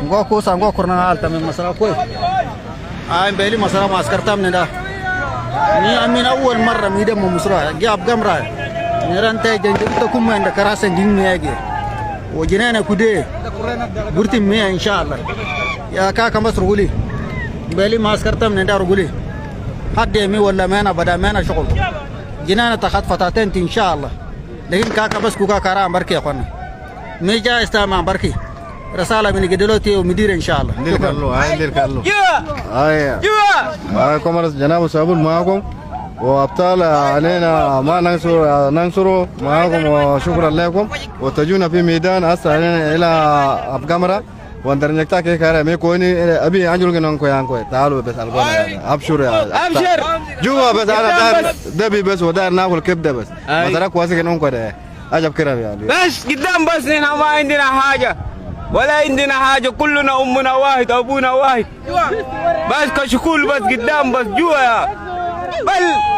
نقول كوسا نقول كورنا عالتا من مسرا كويس بيلي مسرا معسكرتا من ده من أول مرة ميدم مسرا جاب جمرة نرانتا جنجتكم من دكراسن دين مياجي وجنانا كده برتي ميا إن شاء الله يا كاكا مصر قولي بيلي معسكرتا من ده رقولي حد يمي ولا مانا بدا مانا شغل جنانا تاخد فتاتين إن شاء الله لكن كاكا بس كوكا كارا بركي يا اخوانا ميجا استمع بركي رسالة من جدلوتي ومدير إن شاء الله ندير كله هاي ندير كله هاي معكم رئيس جناب سابول معكم وأبطال علينا ما ننصره معكم وشكرا لكم وتجونا في ميدان أصل علينا إلى أبقمرة وندرنيكتا كي كاره ميكوني أبي أنجل كنون كوي تعالوا بس ألقونا أبشر أبشر جوا بس أنا دار دبي بس ودار ناكل كبدة بس مثلا كواسي كنون كوي أجب كرام يعني بس قدام بس هنا ما عندنا حاجة ولا عندنا حاجة كلنا أمنا واحد أبونا واحد بس كشكول بس قدام بس جوا بل